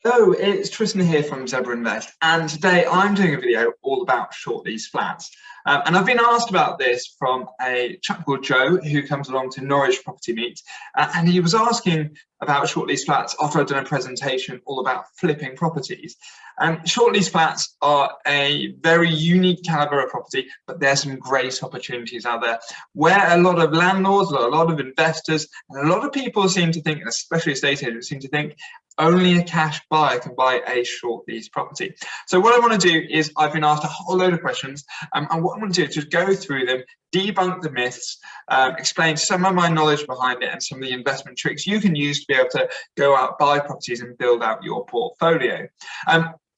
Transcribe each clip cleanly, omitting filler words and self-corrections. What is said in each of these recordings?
Hello, it's Tristan here from Zebra Invest, and today I'm doing a video all about short lease flats. And I've been asked about this from a chap called Joe who comes along to Norwich Property Meet, and he was asking about short lease flats after I'd done a presentation all about flipping properties. Short lease flats are a very unique calibre of property, but there's some great opportunities out there where a lot of landlords, a lot of investors, and a lot of people seem to think, especially estate agents, seem to think only a cash buyer can buy a short lease property. So what I want to do is, I've been asked a whole load of questions, and what I want to do is just go through them, debunk the myths, explain some of my knowledge behind it and some of the investment tricks you can use to be able to go out, buy properties and build out your portfolio.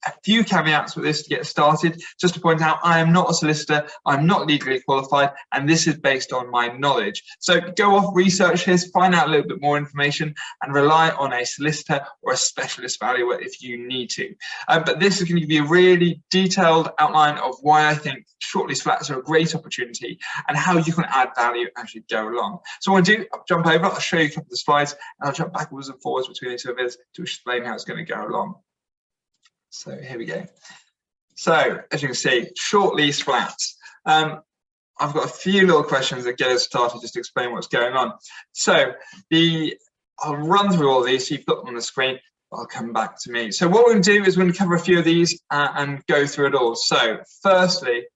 A few caveats with this to get started. Just to point out, I am not a solicitor, I'm not legally qualified, and this is based on my knowledge. So go off, research this, find out a little bit more information, and rely on a solicitor or a specialist valuer if you need to. But this is going to give you a really detailed outline of why I think short lease flats are a great opportunity and how you can add value as you go along. So what I'll do, I'll jump over, I'll show you a couple of the slides, and I'll jump backwards and forwards between the two of us to explain how it's going to go along. So here we go. So as you can see, short lease flats. I've got a few little questions that get us started just to explain what's going on. So I'll run through all these, so you've got them on the screen. I'll come back to me. So what we're going to do is we're going to cover a few of these and go through it all. So firstly,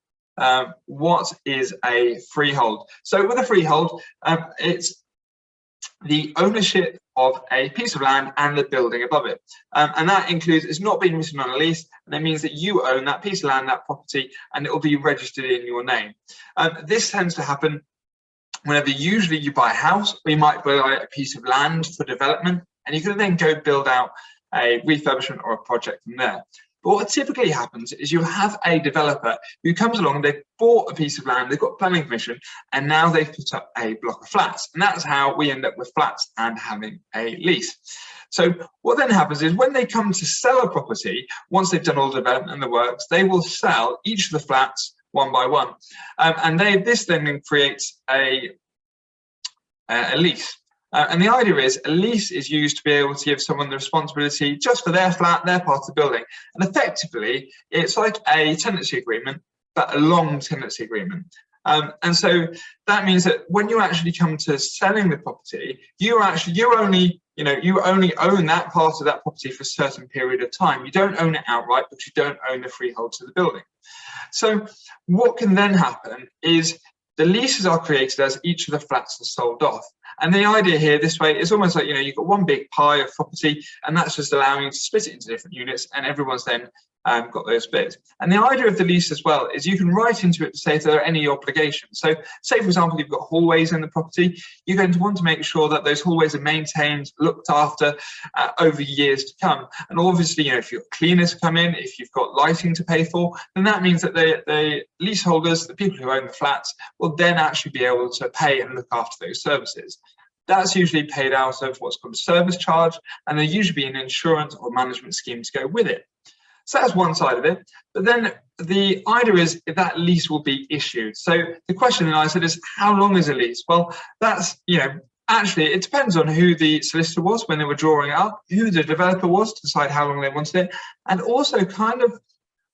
what is a freehold? So with a freehold, it's the ownership of a piece of land and the building above it. And that includes, it's not being written on a lease, and it means that you own that piece of land, that property, and it will be registered in your name. This tends to happen whenever usually you buy a house, or you might buy a piece of land for development, and you can then go build out a refurbishment or a project from there. But what typically happens is you have a developer who comes along, they've bought a piece of land, they've got planning permission, and now they've put up a block of flats. And that's how we end up with flats and having a lease. So what then happens is when they come to sell a property, once they've done all the development and the works, they will sell each of the flats one by one. And this then creates a lease. And the idea is a lease is used to be able to give someone the responsibility just for their flat, their part of the building. And effectively, it's like a tenancy agreement, but a long tenancy agreement. And so that means that when you actually come to selling the property, you only own that part of that property for a certain period of time. You don't own it outright, but you don't own the freehold to the building. So what can then happen is the leases are created as each of the flats are sold off. And the idea here this way is almost like, you've got one big pie of property, and that's just allowing you to split it into different units, and everyone's then got those bits. And the idea of the lease as well is you can write into it to say if there are any obligations. So say, for example, you've got hallways in the property, you're going to want to make sure that those hallways are maintained, looked after over years to come. And obviously, if you've got cleaners come in, if you've got lighting to pay for, then that means that the leaseholders, the people who own the flats, will then actually be able to pay and look after those services. That's usually paid out of what's called a service charge, and there usually be an insurance or management scheme to go with it. So that's one side of it. But then the idea is if that lease will be issued. So the question that I said is, how long is a lease? Well, that's, actually it depends on who the solicitor was when they were drawing it up, who the developer was to decide how long they wanted it, and also kind of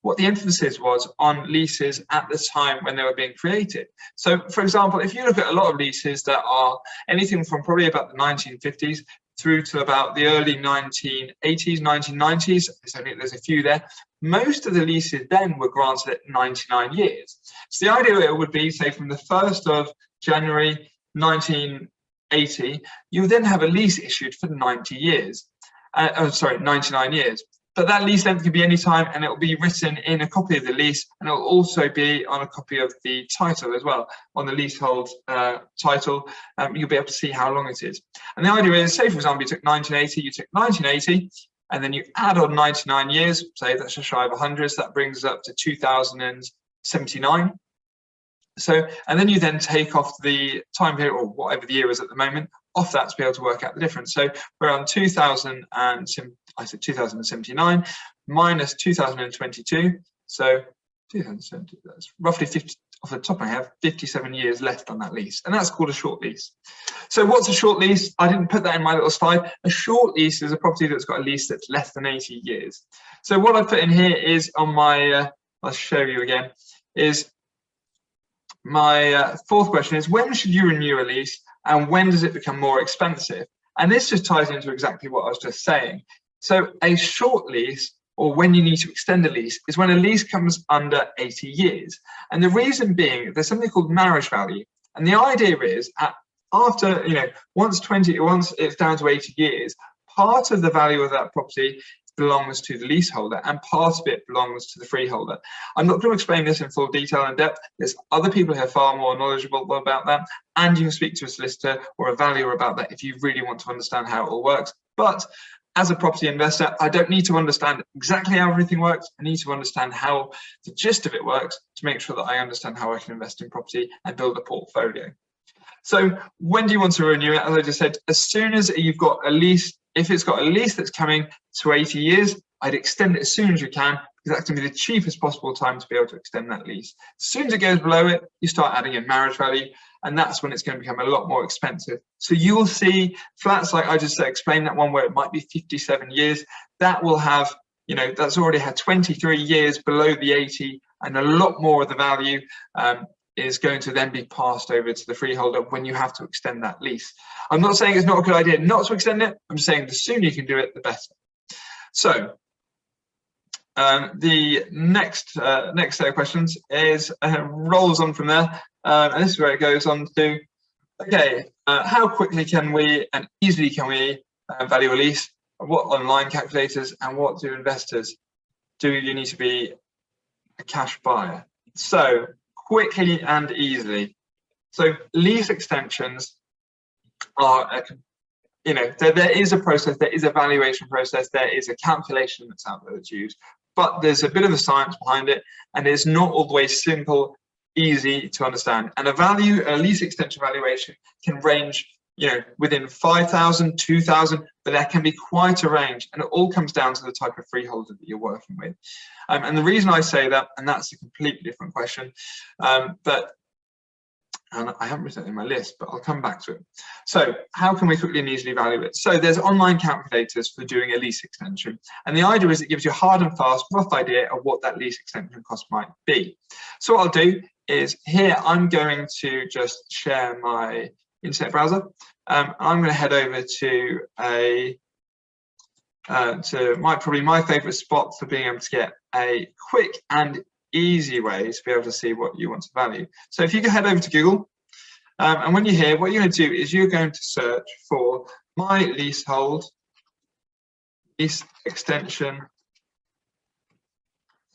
what the emphasis was on leases at the time when they were being created. So for example, if you look at a lot of leases that are anything from probably about the 1950s through to about the early 1980s, 1990s, there's a few there, most of the leases then were granted at 99 years. So the idea would be, say, from the 1st of January 1980, you would then have a lease issued for 90 years. 99 years. But that lease length can be any time, and it will be written in a copy of the lease, and it will also be on a copy of the title as well. On the leasehold title, you'll be able to see how long it is. And the idea is, say for example, you took 1980, and then you add on 99 years, say that's just shy of 100, so that brings us up to 2079. So, and then you then take off the time period, or whatever the year is at the moment, off that to be able to work out the difference. So we're on 2079 minus 2022. So 2070, that's roughly off the top of my head, 57 years left on that lease, and that's called a short lease. So what's a short lease? I didn't put that in my little slide. A short lease is a property that's got a lease that's less than 80 years. So what I put in here is on my, I'll show you again, is my fourth question is, when should you renew a lease and when does it become more expensive? And this just ties into exactly what I was just saying. So a short lease, or when you need to extend a lease, is when a lease comes under 80 years. And the reason being, there's something called marriage value. And the idea is, after, once it's down to 80 years, part of the value of that property belongs to the leaseholder and part of it belongs to the freeholder. I'm not going to explain this in full detail and depth. There's other people who are far more knowledgeable about that, and you can speak to a solicitor or a valuer about that if you really want to understand how it all works. But as a property investor, I don't need to understand exactly how everything works. I need to understand how the gist of it works to make sure that I understand how I can invest in property and build a portfolio. So when do you want to renew it? As I just said, as soon as you've got a lease, if it's got a lease that's coming to 80 years, I'd extend it as soon as you can, because that's going to be the cheapest possible time to be able to extend that lease. As soon as it goes below it, you start adding in marriage value, and that's when it's going to become a lot more expensive. So you will see flats like I just explained, that one where it might be 57 years, that will have, that's already had 23 years below the 80, and a lot more of the value is going to then be passed over to the freeholder when you have to extend that lease. I'm not saying it's not a good idea not to extend it. I'm saying the sooner you can do it, the better. So the next set of questions is rolls on from there, and this is where it goes on to, okay, how quickly can we and easily can we value a lease? What online calculators and what do investors do? You need to be a cash buyer. So quickly and easily. So lease extensions are, there is a process, there is a valuation process, there is a calculation that's out there that's used, but there's a bit of a science behind it, and it's not always simple, easy to understand. And a lease extension valuation can range, within 5,000, 2,000, but there can be quite a range, and it all comes down to the type of freeholder that you're working with. And the reason I say that, and that's a completely different question, and I haven't written it in my list, but I'll come back to it. So how can we quickly and easily value it? So there's online calculators for doing a lease extension. And the idea is it gives you a hard and fast rough idea of what that lease extension cost might be. So what I'll do is here, I'm going to just share my internet browser. I'm going to head over to probably my favorite spot for being able to get a quick and easy way to be able to see what you want to value. So if you can head over to Google, and when you're here, what you're going to do is you're going to search for my leasehold lease extension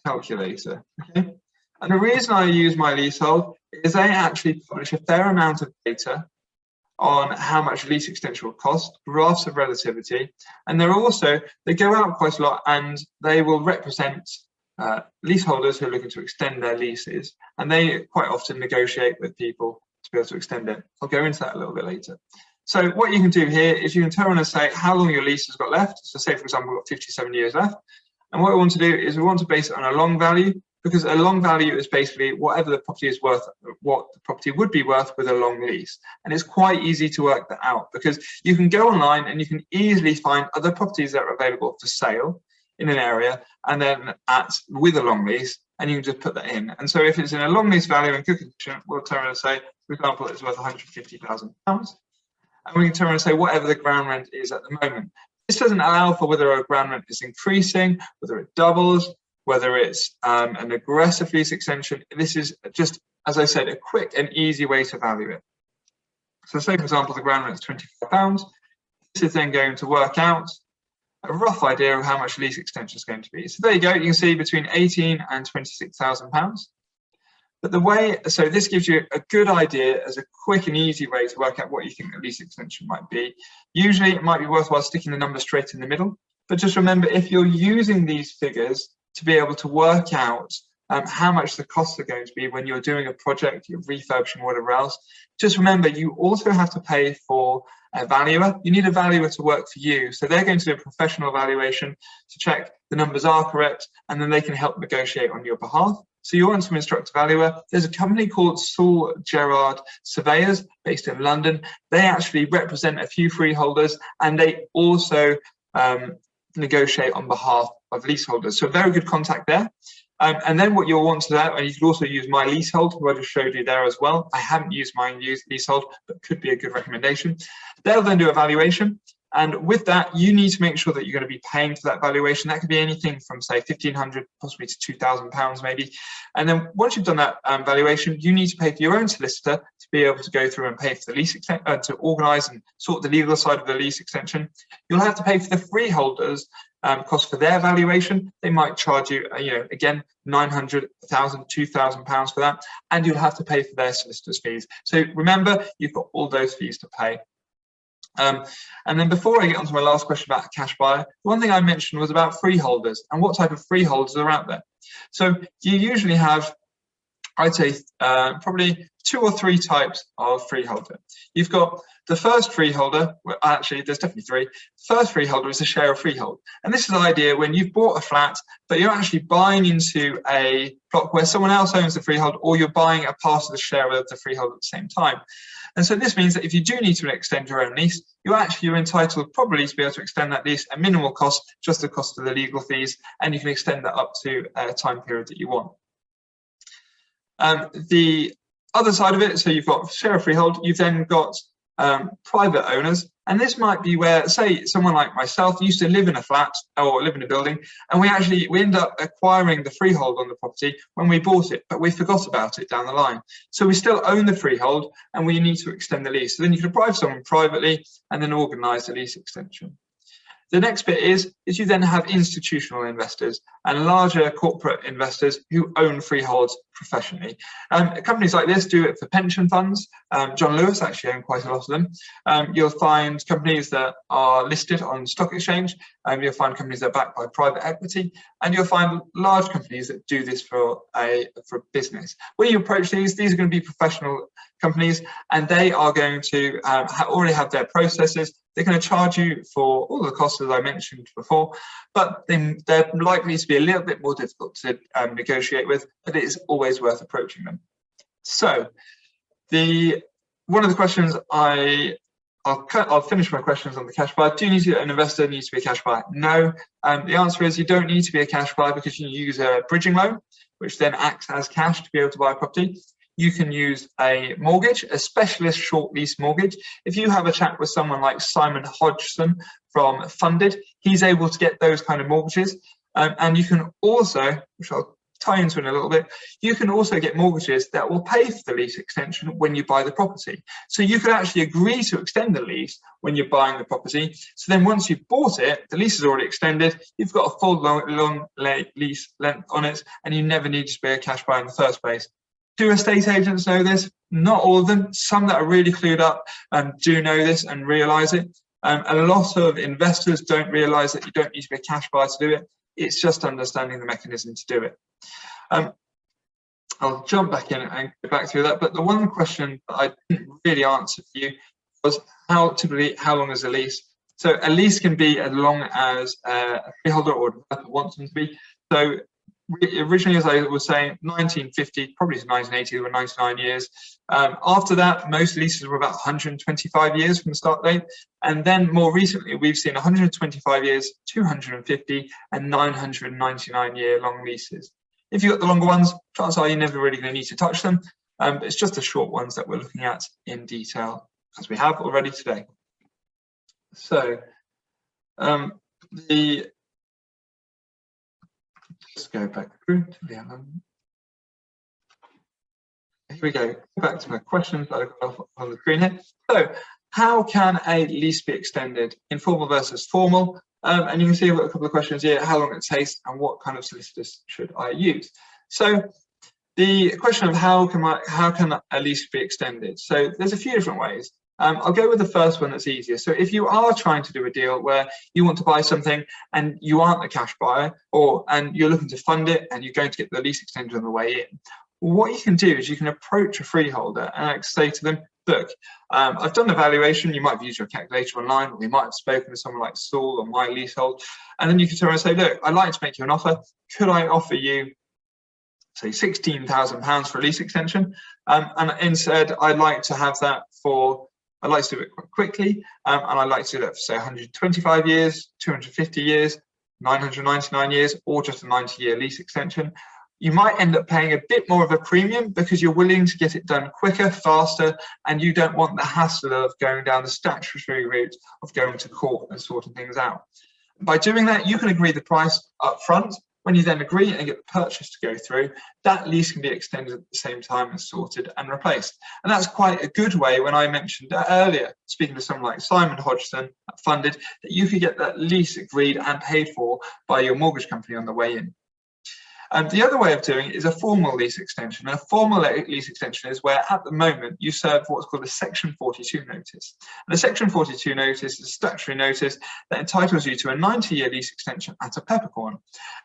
calculator. Okay? And the reason I use my leasehold is they actually publish a fair amount of data on how much lease extension will cost, graphs of relativity, and they go out quite a lot, and they will represent leaseholders who are looking to extend their leases, and they quite often negotiate with people to be able to extend it. I'll go into that a little bit later. So what you can do here is you can turn around and say how long your lease has got left. So say, for example, we've got 57 years left. And what we want to do is we want to base it on a long value, because a long value is basically whatever the property is worth, what the property would be worth with a long lease. And it's quite easy to work that out, because you can go online and you can easily find other properties that are available for sale in an area, and then with a long lease, and you can just put that in. And so if it's in a long lease value and good condition, we'll turn around and say, for example, it's worth £150,000. And we can turn around and say whatever the ground rent is at the moment. This doesn't allow for whether a ground rent is increasing, whether it doubles, whether it's an aggressive lease extension. This is just, as I said, a quick and easy way to value it. So say, for example, the ground rent is £25. This is then going to work out a rough idea of how much lease extension is going to be. So there you go, you can see between £18,000 and £26,000. But so this gives you a good idea as a quick and easy way to work out what you think the lease extension might be. Usually it might be worthwhile sticking the number straight in the middle, but just remember, if you're using these figures to be able to work out how much the costs are going to be when you're doing a project, you're refurbishing, whatever else, just remember you also have to pay for a valuer. You need a valuer to work for you. So they're going to do a professional valuation to check the numbers are correct, and then they can help negotiate on your behalf. So you want to instruct a valuer. There's a company called Saul Gerard Surveyors based in London. They actually represent a few freeholders, and they also negotiate on behalf of leaseholders. So very good contact there. And then what you'll want to do, and you can also use My Leasehold, who I just showed you there as well. I haven't used My Leasehold, but could be a good recommendation. They'll then do a valuation. And with that, you need to make sure that you're going to be paying for that valuation. That could be anything from, say, £1,500 possibly to £2,000 maybe. And then once you've done that valuation, you need to pay for your own solicitor to be able to go through and pay for the lease extension, to organise and sort the legal side of the lease extension. You'll have to pay for the freeholders' cost for their valuation. They might charge you, again, £900, £1,000, £2,000 for that. And you'll have to pay for their solicitors' fees. So remember, you've got all those fees to pay. And then before I get on to my last question about a cash buyer, the one thing I mentioned was about freeholders and what type of freeholders are out there. So you usually have, I'd say, probably 2 or 3 types of freeholder. You've got the first freeholder, well, actually there's definitely 3. First freeholder is a share of freehold. And this is the idea when you've bought a flat, but you're actually buying into a plot where someone else owns the freehold, or you're buying a part of the share of the freehold at the same time. And so this means that if you do need to extend your own lease, you're entitled probably to be able to extend that lease at minimal cost, just the cost of the legal fees, and you can extend that up to a time period that you want. The other side of it, so you've got share of freehold, you've then got private owners, and this might be where, say, someone like myself used to live in a flat or live in a building, and we end up acquiring the freehold on the property when we bought it, but we forgot about it down the line. So we still own the freehold, and we need to extend the lease. So then you can apply for someone privately and then organise the lease extension. The next bit is you then have institutional investors and larger corporate investors who own freeholds professionally. Companies like this do it for pension funds. John Lewis actually owns quite a lot of them. You'll find companies that are listed on stock exchange. You'll find companies that are backed by private equity, and you'll find large companies that do this for business. When you approach these are going to be professional companies, and they are going to already have their processes. They're going to charge you for all the costs that I mentioned before, but they're likely to be a little bit more difficult to negotiate with, but it is always worth approaching them. So one of the questions I'll finish my questions on the cash buyer. Do an investor need to be a cash buyer? No. The answer is you don't need to be a cash buyer because you use a bridging loan, which then acts as cash to be able to buy a property. You can use a mortgage, a specialist short lease mortgage. If you have a chat with someone like Simon Hodgson from Funded, he's able to get those kind of mortgages. And you can also, which I'll tie into in a little bit, you can also get mortgages that will pay for the lease extension when you buy the property. So you can actually agree to extend the lease when you're buying the property. So then once you've bought it, the lease is already extended, you've got a full long lease length on it, and you never need to be a cash buyer in the first place. Do estate agents know this? Not all of them. Some that are really clued up do know this and realise it. A lot of investors don't realise that you don't need to be a cash buyer to do it. It's just understanding the mechanism to do it. I'll jump back in and go back through that. But the one question that I didn't really answer for you was how long is a lease? So a lease can be as long as a freeholder or a developer wants them to be. So originally, as I was saying, 1950, probably to 1980, there were 99 years. After that, most leases were about 125 years from the start date. And then more recently, we've seen 125 years, 250 and 999-year long leases. If you've got the longer ones, chances are you're never really going to need to touch them. But it's just the short ones that we're looking at in detail, as we have already today. So just go back through to the here we go. Back to my questions that I've got on the screen here. So, how can a lease be extended? Informal versus formal. And you can see I've got a couple of questions here. How long it takes and what kind of solicitors should I use? So, the question of how can a lease be extended? So, there's a few different ways. I'll go with the first one that's easier. So if you are trying to do a deal where you want to buy something and you aren't a cash buyer, and you're looking to fund it and you're going to get the lease extended on the way in, what you can do is you can approach a freeholder and say to them, look, I've done the valuation. You might have used your calculator online, or you might have spoken to someone like Saul or My Leasehold, and then you can turn around and say, look, I'd like to make you an offer. Could I offer you say £16,000 for a lease extension, and instead I'd like to have that for, I'd like to do it quite quickly, and I'd like to do that for say 125 years, 250 years, 999 years, or just a 90-year lease extension. You might end up paying a bit more of a premium because you're willing to get it done quicker, faster, and you don't want the hassle of going down the statutory route of going to court and sorting things out. By doing that, you can agree the price up front. When you then agree and get the purchase to go through, that lease can be extended at the same time and sorted and replaced. And that's quite a good way, when I mentioned earlier, speaking to someone like Simon Hodgson at Funded, that you could get that lease agreed and paid for by your mortgage company on the way in. The other way of doing it is a formal lease extension. And a formal lease extension is where, at the moment, you serve what's called a Section 42 notice. And a Section 42 notice is a statutory notice that entitles you to a 90-year lease extension at a peppercorn.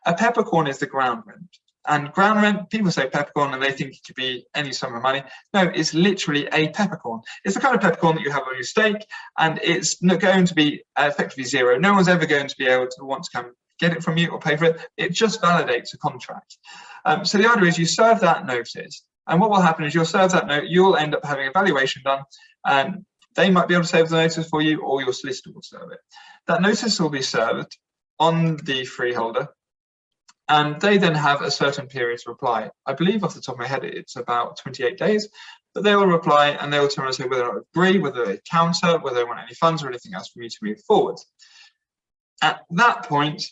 A peppercorn is the ground rent. And ground rent, people say peppercorn and they think it could be any sum of money. No, it's literally a peppercorn. It's the kind of peppercorn that you have on your steak, and it's not going to be effectively zero. No one's ever going to be able to want to come get it from you or pay for it. It just validates a contract. So the idea is you serve that notice, and what will happen is you'll serve that note, you'll end up having a valuation done, and they might be able to save the notice for you, or your solicitor will serve it. That notice will be served on the freeholder, and they then have a certain period to reply. I believe off the top of my head it's about 28 days, but they will reply and they will turn around and say whether they agree, whether they counter, whether they want any funds or anything else from you to move forward. At that point,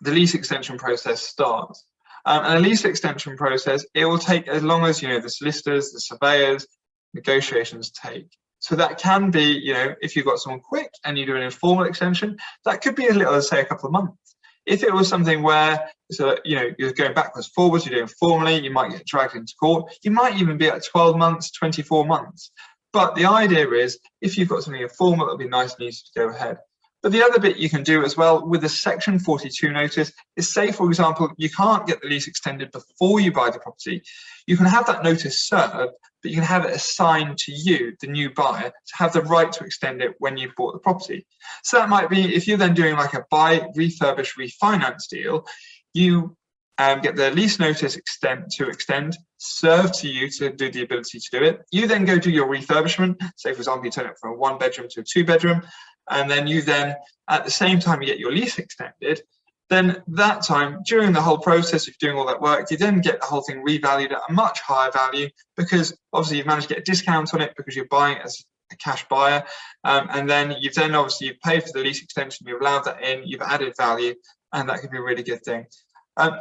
the lease extension process starts. And a lease extension process, it will take as long as, the solicitors, the surveyors, negotiations take. So that can be, if you've got someone quick and you do an informal extension, that could be as little as, say, a couple of months. If it was something where, you're going backwards, forwards, you're doing formally, you might get dragged into court. You might even be at 12 months, 24 months. But the idea is, if you've got something informal, it'll be nice and easy to go ahead. But the other bit you can do as well with a Section 42 notice is, say, for example, you can't get the lease extended before you buy the property. You can have that notice served, but you can have it assigned to you, the new buyer, to have the right to extend it when you've bought the property. So that might be, if you're then doing like a buy, refurbish, refinance deal, you get the lease notice to extend served to you to do the ability to do it. You then go do your refurbishment. Say, for example, you turn it from a 1-bedroom to a 2-bedroom. And then you then, at the same time you get your lease extended, then that time, during the whole process of doing all that work, you then get the whole thing revalued at a much higher value, because obviously you've managed to get a discount on it because you're buying it as a cash buyer. And then you've paid for the lease extension, you've allowed that in, you've added value, and that could be a really good thing.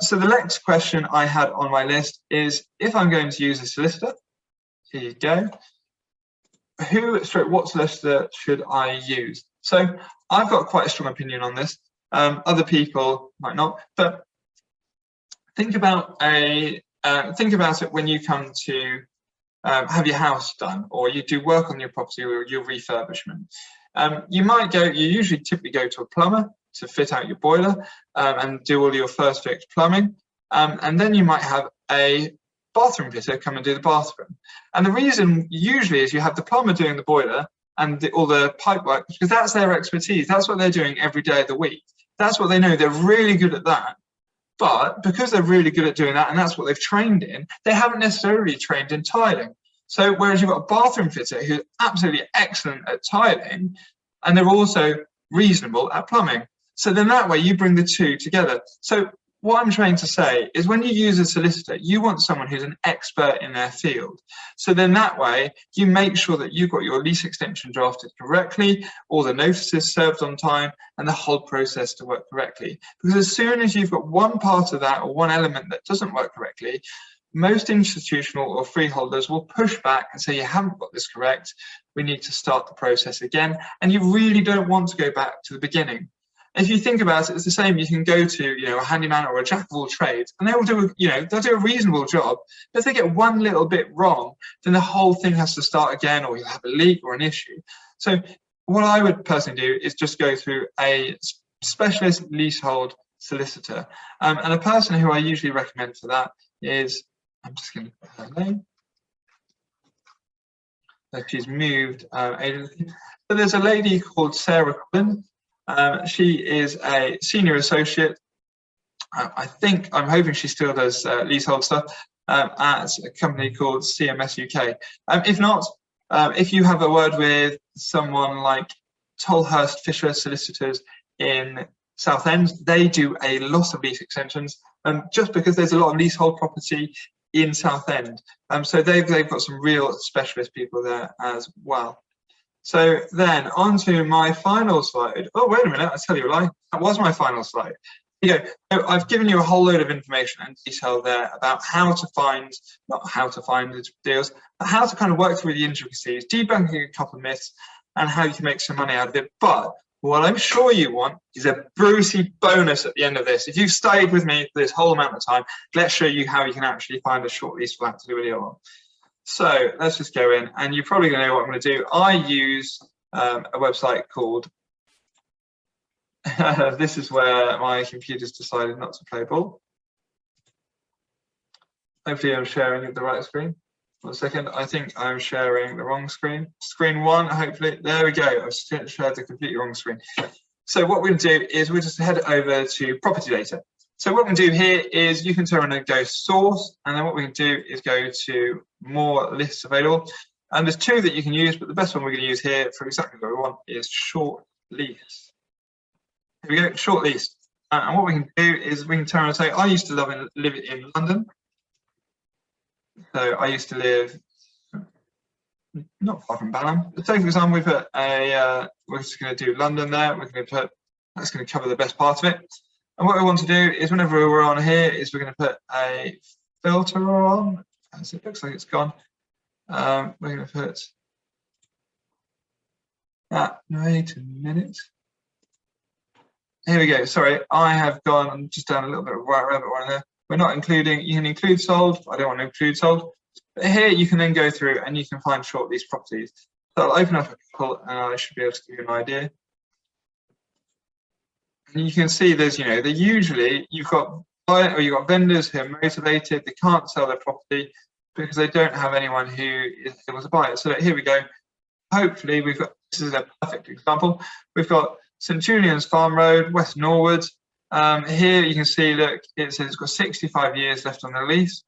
So the next question I had on my list is, if I'm going to use a solicitor, here you go, what solicitor should I use? So I've got quite a strong opinion on this. Other people might not, but think about it when you come to have your house done, or you do work on your property, or your refurbishment. You usually typically go to a plumber to fit out your boiler and do all your first fix plumbing, and then you might have a bathroom fitter come and do the bathroom. And the reason usually is you have the plumber doing the boiler and all the pipe work, because that's their expertise. That's what they're doing every day of the week. That's what they know. They're really good at that. But because they're really good at doing that, and that's what they've trained in, they haven't necessarily trained in tiling. So whereas you've got a bathroom fitter who's absolutely excellent at tiling, and they're also reasonable at plumbing. So then that way you bring the two together. So what I'm trying to say is, when you use a solicitor, you want someone who's an expert in their field. So then that way you make sure that you've got your lease extension drafted correctly, all the notices served on time, and the whole process to work correctly. Because as soon as you've got one part of that or one element that doesn't work correctly, most institutional or freeholders will push back and say, you haven't got this correct, we need to start the process again. And you really don't want to go back to the beginning. If you think about it, it's the same. You can go to, a handyman or a jack of all trades, and they will do, they'll do a reasonable job. But if they get one little bit wrong, then the whole thing has to start again, or you'll have a leak or an issue. So what I would personally do is just go through a specialist leasehold solicitor. And a person who I usually recommend for that is, I'm just going to put her name. She's moved agency. So there's a lady called Sarah Quinn. She is a senior associate I'm hoping she still does leasehold stuff at a company called CMS UK. If not, if you have a word with someone like Tolhurst Fisher Solicitors in Southend, they do a lot of lease extensions, just because there's a lot of leasehold property in Southend. So they've got some real specialist people there as well. So then on to my final slide. Oh, wait a minute, I tell you a lie. That was my final slide. So I've given you a whole load of information and detail there about how to find, not how to find the deals, but how to kind of work through the intricacies, debunking a couple of myths, and how you can make some money out of it. But what I'm sure you want is a Brucey bonus at the end of this. If you've stayed with me for this whole amount of time, let's show you how you can actually find a short lease flat to do a deal on. So let's just go in, and you're probably going to know what I'm going to do. I use a website called, this is where my computer's decided not to play ball. Hopefully I'm sharing the right screen. 1 second, I think I'm sharing the wrong screen. Screen 1, hopefully, there we go. I've shared the completely wrong screen. So what we're going to do is we'll just head over to PropertyData. So what we can do here is you can turn and go source, and then what we can do is go to more lists available. And there's 2 that you can use, but the best one we're going to use here for exactly what we want is short lease. Here we go, short lease. And what we can do is we can turn and say, I used to live in London. So I used to live not far from Balham. So for example, we put a, we're just going to do London there. We're going to put, that's going to cover the best part of it. And what we want to do is whenever we're on here is we're going to put a filter on, as it looks like it's gone. We're going to put that, wait a minute. Here we go. Sorry, I have gone just down a little bit of rabbit one there. We're not including, you can include sold. I don't want to include sold. But here you can then go through and you can find short lease properties. So I'll open up a couple and I should be able to give you an idea. And you can see there's, they're usually, you've got vendors who are motivated, they can't sell their property because they don't have anyone who is able to buy it. So here we go. Hopefully we've got, this is a perfect example. We've got St Julian's Farm Road, West Norwood. Here you can see, look, it says it's got 65 years left on the lease.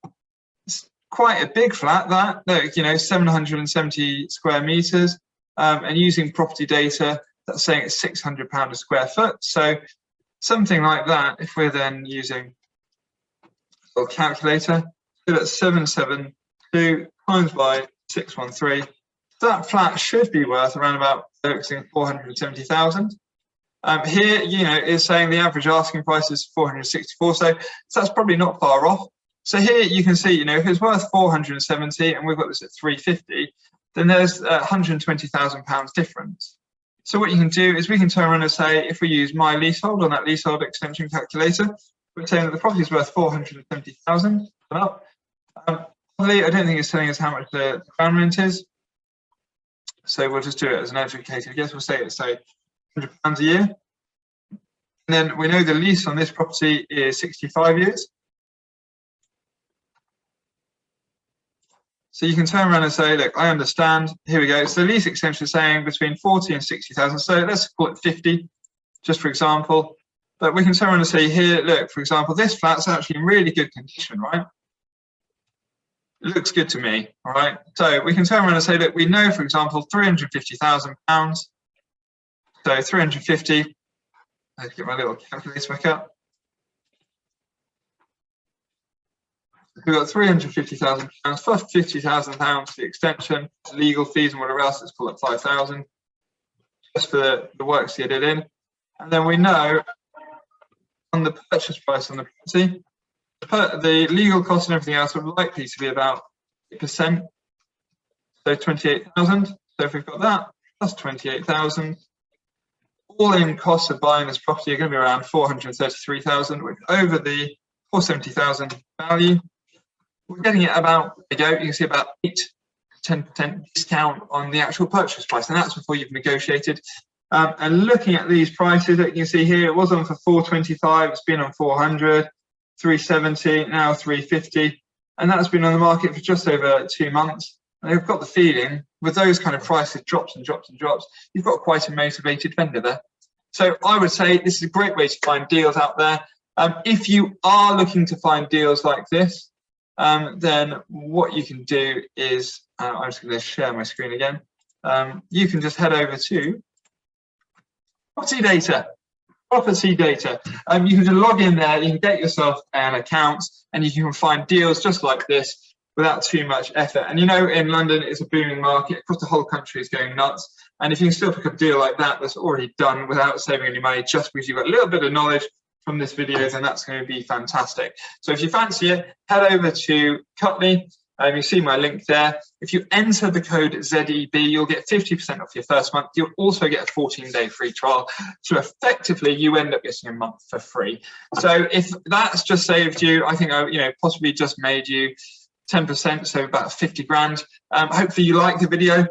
It's quite a big flat, that. Look, 770 square meters. And using property data, that's saying it's £600 a square foot. So something like that, if we're then using a little calculator, so that's 772 times by 613. That flat should be worth around about 470,000. Here, it's saying the average asking price is 464, so that's probably not far off. So here you can see, if it's worth 470 and we've got this at 350, then there's £120,000 difference. So what you can do is we can turn around and say, if we use my leasehold on that leasehold extension calculator, we're saying that the property is worth 470,000. I don't think it's telling us how much the ground rent is. So we'll just do it as an educated guess. We'll say it's £100 a year. And then we know the lease on this property is 65 years. So you can turn around and say, look, I understand. Here we go. So the lease extension is saying between 40 and 60,000. So let's call it 50, just for example. But we can turn around and say here, look, for example, this flat's actually in really good condition, right? It looks good to me, all right? So we can turn around and say, look, we know, for example, £350,000. So 350, let's get my little calculator back up. We've got £350,000 plus £50,000 for the extension, legal fees and whatever else, let's call it 5,000, just for the works you did in. And then we know on the purchase price on the property, the legal costs and everything else are likely to be about 8%, so 28,000. So if we've got that plus 28,000, all in costs of buying this property are going to be around 433,000, which over the 470,000 value, we're getting it about, there you go, you can see about 8 to 10% discount on the actual purchase price, and that's before you've negotiated. And looking at these prices, you can see here, it was on for 425, it's been on 400, 370, now 350, and that's been on the market for just over 2 months. And I've got the feeling with those kind of prices, drops and drops and drops, you've got quite a motivated vendor there. So I would say this is a great way to find deals out there. If you are looking to find deals like this, then what you can do is, I'm just going to share my screen again. You can just head over to PropertyData. PropertyData. You can just log in there, you can get yourself an account, and you can find deals just like this without too much effort. And you know, in London, it's a booming market. Across the whole country is going nuts. And if you can still pick up a deal like that that's already done without saving any money, just because you've got a little bit of knowledge from this video, then that's going to be fantastic. So if you fancy it, head over to Cutley. You see my link there. If you enter the code ZEB, you'll get 50% off your first month. You'll also get a 14-day free trial. So effectively, you end up getting a month for free. So if that's just saved you, I think, possibly just made you 10%, so about 50 grand. Hopefully you like the video.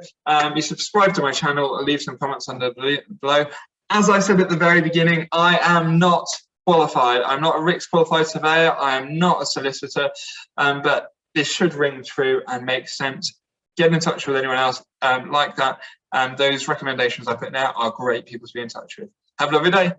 You subscribe to my channel or leave some comments under below. As I said at the very beginning, I am not qualified. I'm not a RICS qualified surveyor. I am not a solicitor, but this should ring true and make sense. Get in touch with anyone else like that. Those recommendations I put now are great people to be in touch with. Have a lovely day.